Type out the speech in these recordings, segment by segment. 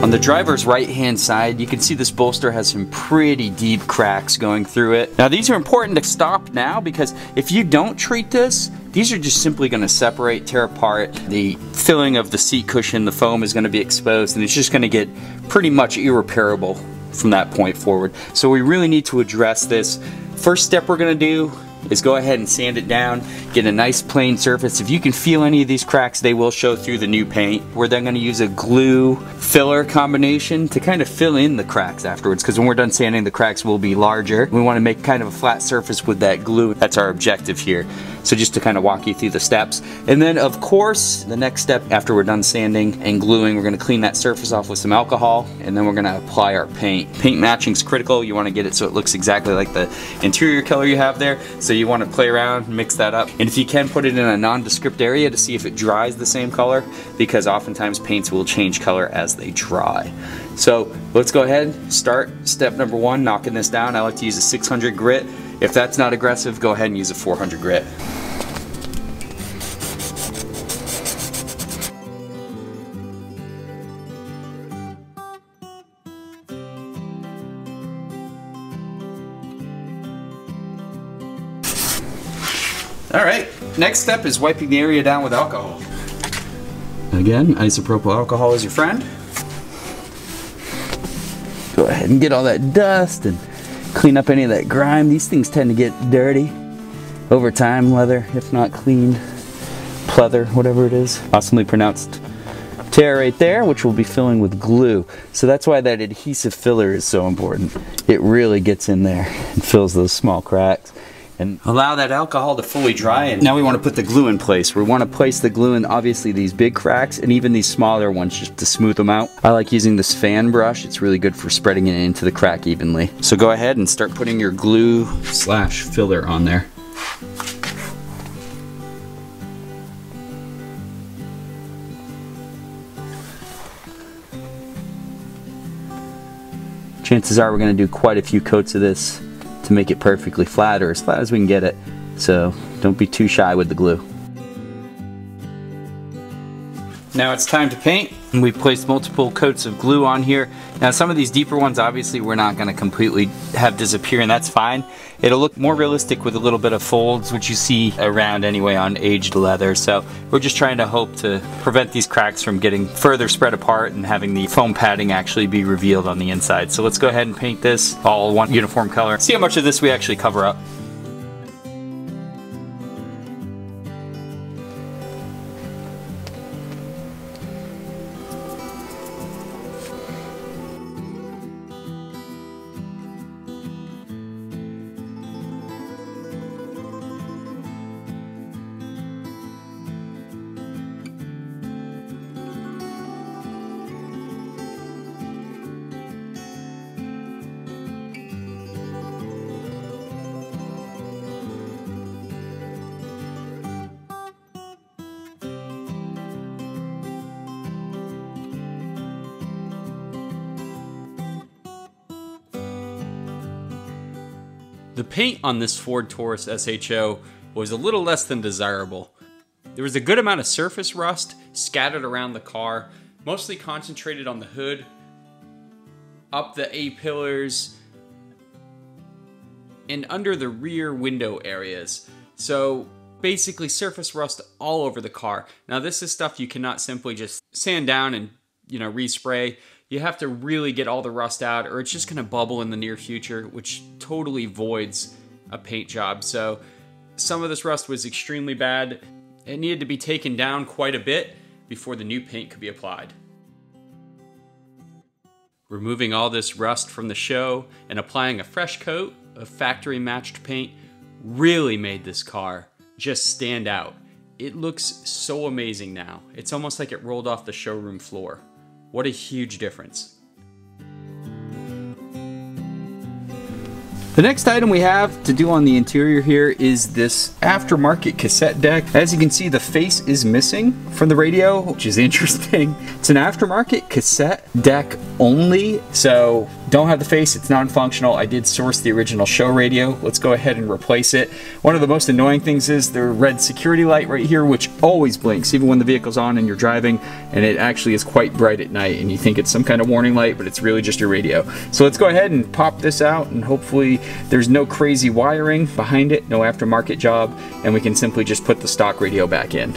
On the driver's right hand side, you can see this bolster has some pretty deep cracks going through it. Now these are important to stop now, because if you don't treat this, these are just simply going to separate, tear apart. The filling of the seat cushion, the foam is going to be exposed, and it's just going to get pretty much irreparable from that point forward. So we really need to address this. First step we're going to do is go ahead and sand it down, get a nice plain surface. If you can feel any of these cracks, they will show through the new paint. We're then going to use a glue filler combination to kind of fill in the cracks afterwards, because when we're done sanding, the cracks will be larger. We want to make kind of a flat surface with that glue. That's our objective here. So just to kind of walk you through the steps. And then of course, the next step after we're done sanding and gluing, we're going to clean that surface off with some alcohol, and then we're going to apply our paint. Paint matching is critical. You want to get it so it looks exactly like the interior color you have there. So you want to play around, mix that up. And if you can, put it in a nondescript area to see if it dries the same color, because oftentimes paints will change color as they dry. So let's go ahead, start step number one, knocking this down. I like to use a 600 grit. If that's not aggressive, go ahead and use a 400 grit. Alright, next step is wiping the area down with alcohol. Again, isopropyl alcohol is your friend. Go ahead and get all that dust and clean up any of that grime. These things tend to get dirty over time, leather, if not cleaned. Pleather, whatever it is. Awesomely pronounced tear right there, which we'll be filling with glue. So that's why that adhesive filler is so important. It really gets in there and fills those small cracks. And allow that alcohol to fully dry, and now we want to put the glue in place. We want to place the glue in obviously these big cracks and even these smaller ones just to smooth them out. I like using this fan brush. It's really good for spreading it into the crack evenly. So go ahead and start putting your glue slash filler on there. Chances are we're going to do quite a few coats of this to make it perfectly flat, or as flat as we can get it. So don't be too shy with the glue. Now it's time to paint. And we've placed multiple coats of glue on here. Now some of these deeper ones obviously we're not going to completely have disappear, and that's fine. It'll look more realistic with a little bit of folds, which you see around anyway on aged leather. So we're just trying to hope to prevent these cracks from getting further spread apart and having the foam padding actually be revealed on the inside. So let's go ahead and paint this all one uniform color. See how much of this we actually cover up. The paint on this Ford Taurus SHO was a little less than desirable. There was a good amount of surface rust scattered around the car, mostly concentrated on the hood, up the A-pillars, and under the rear window areas. So basically surface rust all over the car. Now this is stuff you cannot simply just sand down and, respray. You have to really get all the rust out, or it's just gonna bubble in the near future, which totally voids a paint job. So some of this rust was extremely bad. It needed to be taken down quite a bit before the new paint could be applied. Removing all this rust from the SHO and applying a fresh coat of factory matched paint really made this car just stand out. It looks so amazing now. It's almost like it rolled off the showroom floor. What a huge difference. The next item we have to do on the interior here is this aftermarket cassette deck. As you can see, the face is missing from the radio, which is interesting. It's an aftermarket cassette deck only, so don't have the face, it's non-functional. I did source the original SHO radio. Let's go ahead and replace it. One of the most annoying things is the red security light right here, which always blinks, even when the vehicle's on and you're driving, and it actually is quite bright at night, and you think it's some kind of warning light, but it's really just your radio. So let's go ahead and pop this out, and hopefully there's no crazy wiring behind it, no aftermarket job, and we can simply just put the stock radio back in.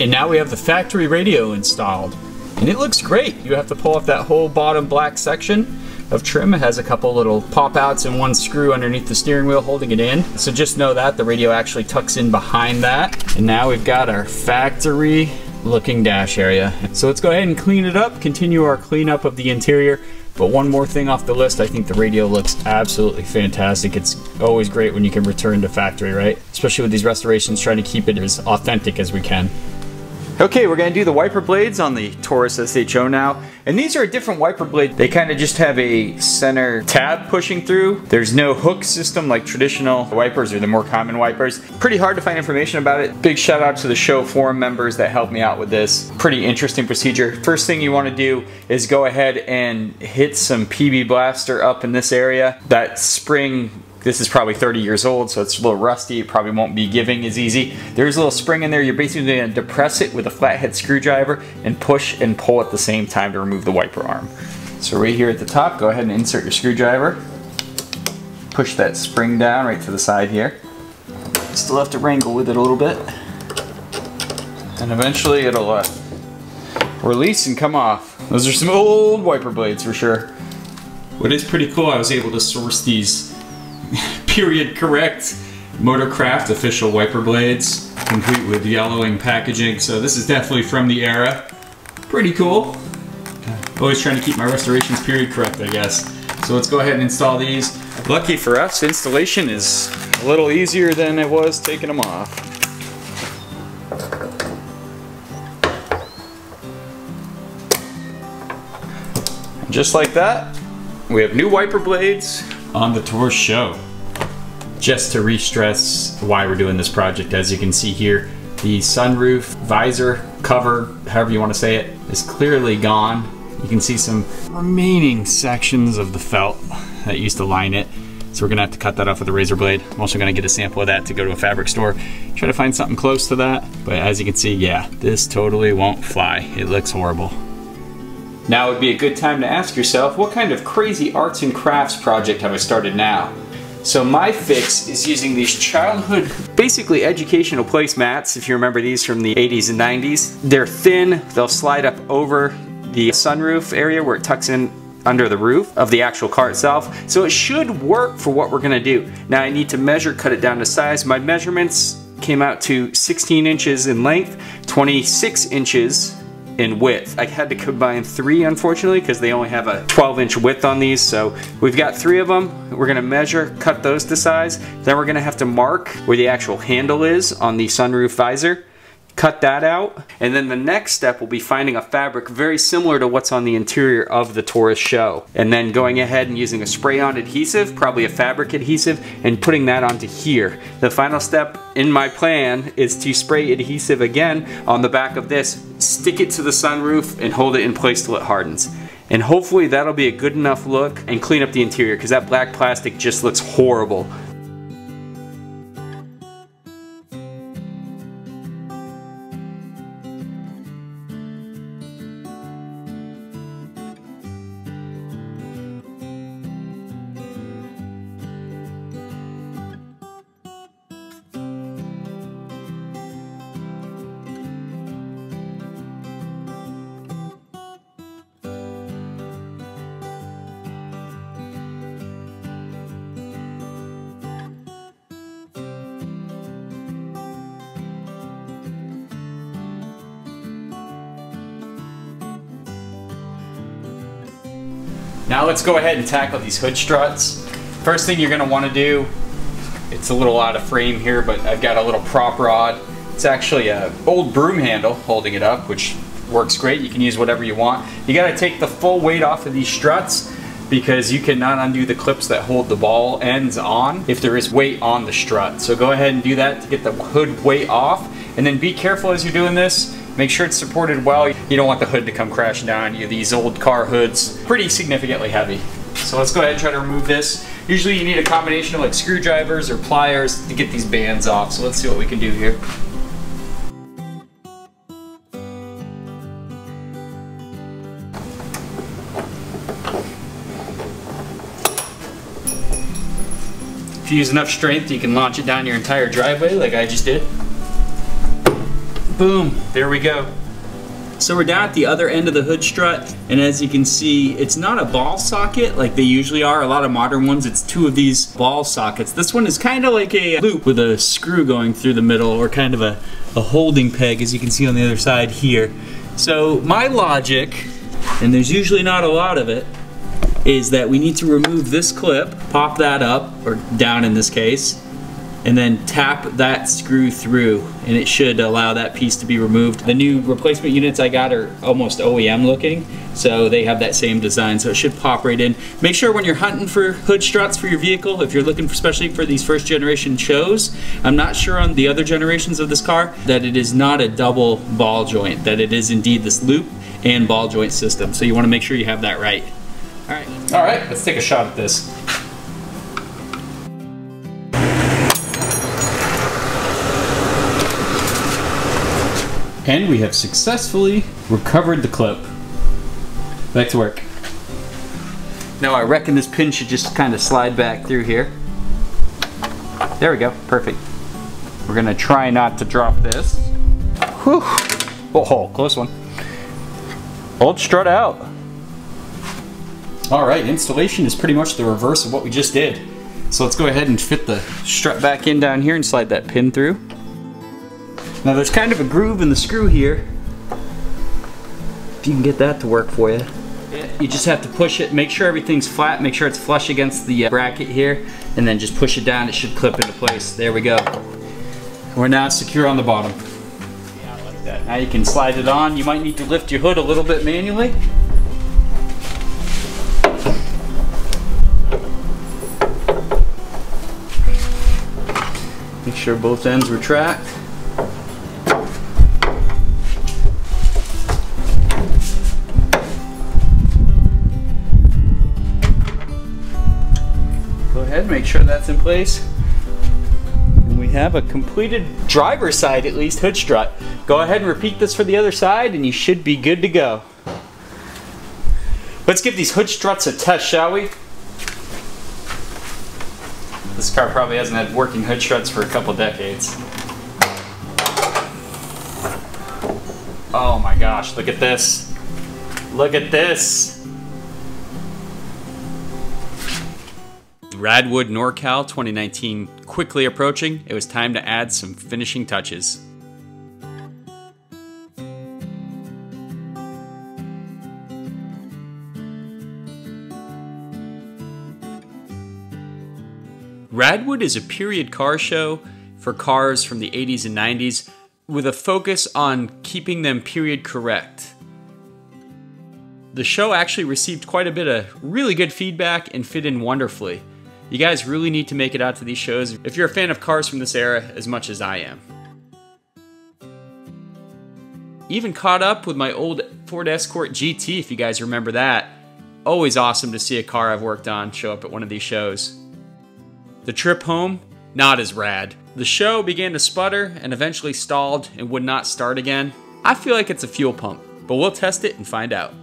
And now we have the factory radio installed. And it looks great. You have to pull off that whole bottom black section of trim. It has a couple little pop outs and one screw underneath the steering wheel holding it in. So just know that the radio actually tucks in behind that. And now we've got our factory looking dash area. So let's go ahead and clean it up, continue our cleanup of the interior. But one more thing off the list, I think the radio looks absolutely fantastic. It's always great when you can return to factory, right? Especially with these restorations, trying to keep it as authentic as we can. Okay, we're gonna do the wiper blades on the Taurus SHO now. And these are a different wiper blade. They kind of just have a center tab pushing through. There's no hook system like traditional wipers or the more common wipers. Pretty hard to find information about it. Big shout out to the SHO forum members that helped me out with this. Pretty interesting procedure. First thing you wanna do is go ahead and hit some PB Blaster up in this area. That spring, this is probably 30 years old, so it's a little rusty. It probably won't be giving as easy. There's a little spring in there. You're basically going to depress it with a flathead screwdriver and push and pull at the same time to remove the wiper arm. So right here at the top, go ahead and insert your screwdriver. Push that spring down right to the side here. Still have to wrangle with it a little bit. And eventually it'll release and come off. Those are some old wiper blades for sure. What is pretty cool, I was able to source these period correct Motorcraft official wiper blades, complete with yellowing packaging, so this is definitely from the era. Pretty cool. Always trying to keep my restorations period correct, I guess. So let's go ahead and install these. Lucky for us, installation is a little easier than it was taking them off. And just like that, we have new wiper blades on the Taurus SHO. Just to re-stress why we're doing this project, as you can see here, the sunroof visor cover, however you want to say it, is clearly gone. You can see some remaining sections of the felt that used to line it. So we're gonna have to cut that off with a razor blade. I'm also gonna get a sample of that to go to a fabric store, try to find something close to that. But as you can see, yeah, this totally won't fly. It looks horrible. Now would be a good time to ask yourself, what kind of crazy arts and crafts project have I started now? So my fix is using these childhood, basically educational placemats, if you remember these from the 80s and 90s. They're thin, they'll slide up over the sunroof area where it tucks in under the roof of the actual car itself. So it should work for what we're gonna do. Now I need to measure, cut it down to size. My measurements came out to 16 inches in length, 26 inches in width. I had to combine 3, unfortunately, because they only have a 12-inch width on these. So we've got 3 of them. We're gonna measure, cut those to size. Then we're gonna have to mark where the actual handle is on the sunroof visor. Cut that out. And then the next step will be finding a fabric very similar to what's on the interior of the Taurus SHO. And then going ahead and using a spray-on adhesive, probably a fabric adhesive, and putting that onto here. The final step in my plan is to spray adhesive again on the back of this, stick it to the sunroof, and hold it in place till it hardens. And hopefully that'll be a good enough look and clean up the interior, because that black plastic just looks horrible. Now let's go ahead and tackle these hood struts. First thing you're going to want to do, it's a little out of frame here, but I've got a little prop rod. It's actually an old broom handle holding it up, which works great. You can use whatever you want. You gotta take the full weight off of these struts because you cannot undo the clips that hold the ball ends on if there is weight on the strut. So go ahead and do that to get the hood weight off, and then be careful as you're doing this. Make sure it's supported well. You don't want the hood to come crashing down on you. These old car hoods, pretty significantly heavy. So let's go ahead and try to remove this. Usually you need a combination of like screwdrivers or pliers to get these bands off. So let's see what we can do here. If you use enough strength, you can launch it down your entire driveway like I just did. Boom, there we go. So we're down at the other end of the hood strut, and as you can see, it's not a ball socket like they usually are. A lot of modern ones, it's two of these ball sockets. This one is kind of like a loop with a screw going through the middle, or kind of a holding peg, as you can see on the other side here. So my logic, and there's usually not a lot of it, is that we need to remove this clip, pop that up, or down in this case, and then tap that screw through, and it should allow that piece to be removed. The new replacement units I got are almost OEM looking, so they have that same design, so it should pop right in. Make sure when you're hunting for hood struts for your vehicle, if you're looking for, especially for these first generation SHOs, I'm not sure on the other generations of this car, that it is not a double ball joint, that it is indeed this loop and ball joint system, so you want to make sure you have that right. All right, let's take a shot at this. And we have successfully recovered the clip. Back to work. Now I reckon this pin should just kind of slide back through here. There we go, perfect. We're gonna try not to drop this. Whew. Oh, close one. Old strut out. All right, installation is pretty much the reverse of what we just did. So let's go ahead and fit the strut back in down here and slide that pin through. Now there's kind of a groove in the screw here. If you can get that to work for you. You just have to push it, make sure everything's flat, make sure it's flush against the bracket here, and then just push it down, it should clip into place. There we go. We're now secure on the bottom. Yeah, I like that. Now you can slide it on. You might need to lift your hood a little bit manually. Make sure both ends retract. Go ahead, make sure that's in place. And we have a completed driver's side, at least, hood strut. Go ahead and repeat this for the other side and you should be good to go. Let's give these hood struts a test, shall we? This car probably hasn't had working hood struts for a couple decades. Oh my gosh, look at this. Look at this. RADwood NorCal 2019 quickly approaching. It was time to add some finishing touches. RADwood is a period car show for cars from the 80s and 90s with a focus on keeping them period correct. The show actually received quite a bit of really good feedback and fit in wonderfully. You guys really need to make it out to these shows if you're a fan of cars from this era as much as I am. Even caught up with my old Ford Escort GT, if you guys remember that. Always awesome to see a car I've worked on show up at one of these shows. The trip home, not as rad. The show began to sputter and eventually stalled and would not start again. I feel like it's a fuel pump, but we'll test it and find out.